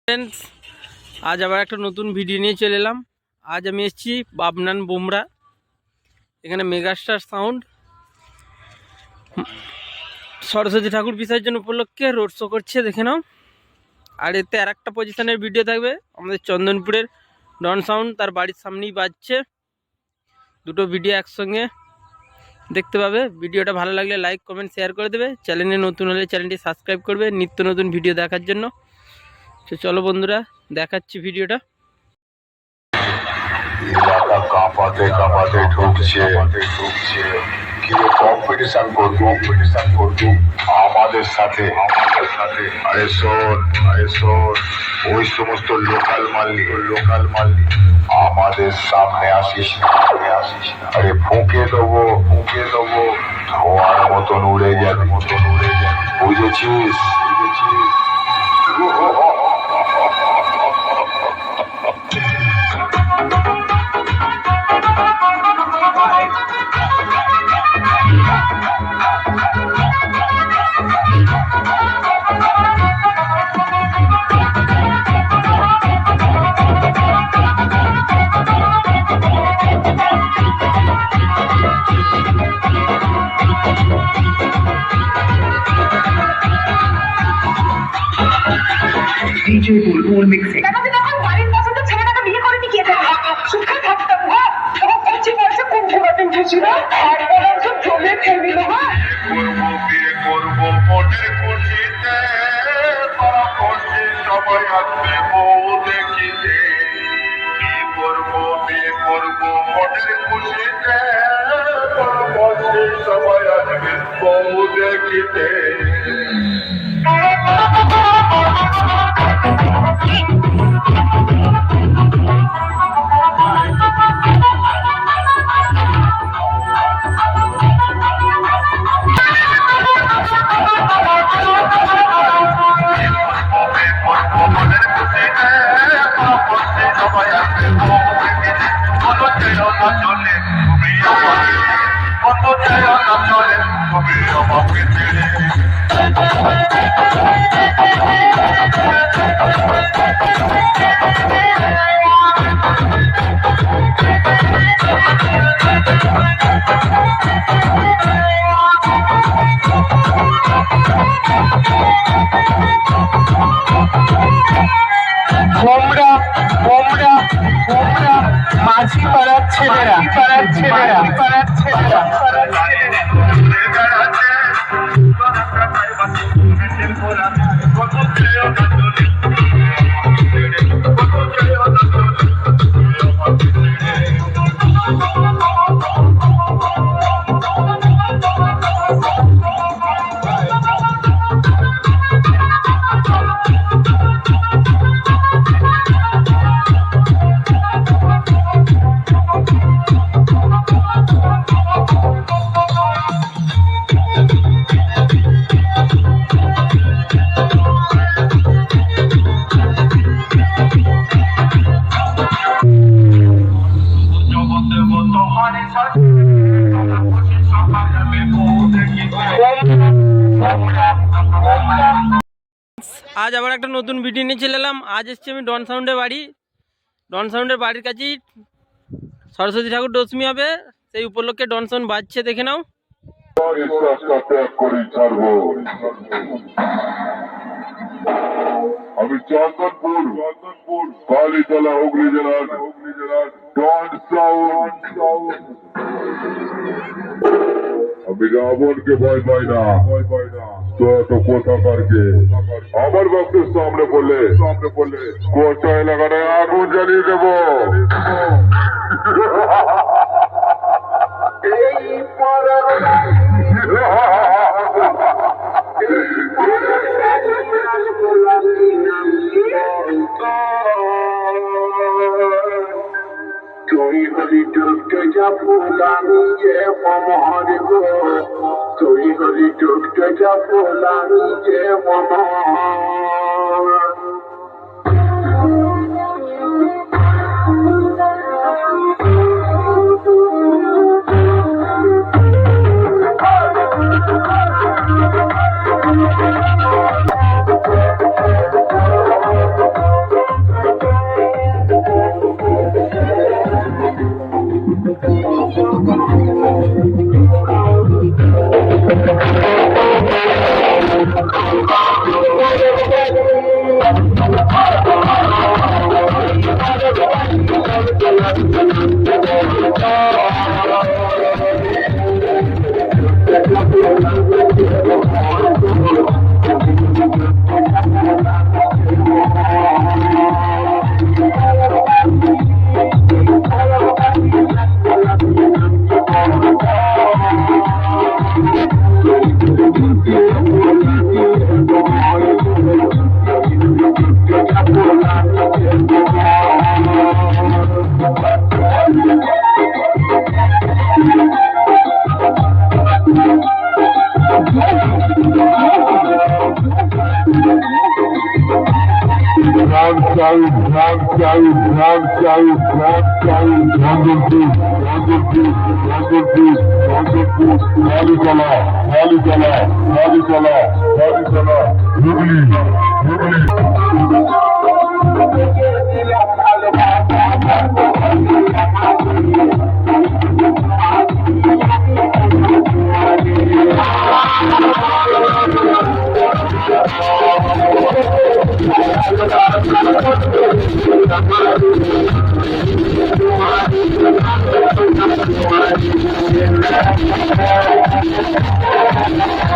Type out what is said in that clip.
Friends, আজ আবার একটা নতুন ভিডিও নিয়ে চলে এলাম। আজ আমি এসেছি বাবনান বোমরা। এখানে মেগাস্টার সাউন্ড সরস্বতী ঠাকুর বিসর্জন উপলক্ষে রোড শো করছে, দেখে নাও। আর এতে আর একটা পজিশনের ভিডিও থাকবে আমাদের চন্দনপুরের ডন সাউন্ড, তার বাড়ির সামনেই বাজছে। দুটো ভিডিও একসঙ্গে দেখতে পাবে। ভিডিওটা ভালো লাগলে লাইক কমেন্ট শেয়ার করে দেবে। চ্যানেলে নতুন হলে চ্যানেলটি সাবস্ক্রাইব করবে নিত্য নতুন ভিডিও দেখার জন্য। তো চলো বন্ধুরা, দেখাচ্ছি ভিডিওটা। এলাকা কাঁপাতে কাঁপাতে ঢুকছে কি কম্পিটিশন করবি আমাদের সাথে। আরে শোন ওই সমস্ত লোকাল মাল্লি আমাদের সামনে আসিস না। আরে ফুঁকে দেবো ধোঁয়ার মতন উড়ে যাবে, বুঝেছিস? DJ Bulbul mixing. মাঝি পাড়ার ছেলেরা আজ আবার একটা নতুন ভিডিও নিয়ে চলে এলাম। আজ এসছি আমি ডন সাউন্ডের বাড়ি। ডন সাউন্ডের বাড়ির কাছেই সরস্বতী ঠাকুর দশমী হবে, সেই উপলক্ষে ডন সাউন্ড বাজছে, দেখে নাও। আমি চন্দনপুর কালীতলা হুগলি জেলার ডন সাউন্ড। আমি রাবণকে ভয় পাই না, তো কোথাকারকে আমার ভক্তের সামনে পড়লে গোটা এলাকাটায় আগুন জ্বালিয়ে দেব। তুই হলি ডুবতে যা ফুলামি যে মমহর গো, তুই হলি ডুবতে যা ফুলামি যে মমহর। Thank you.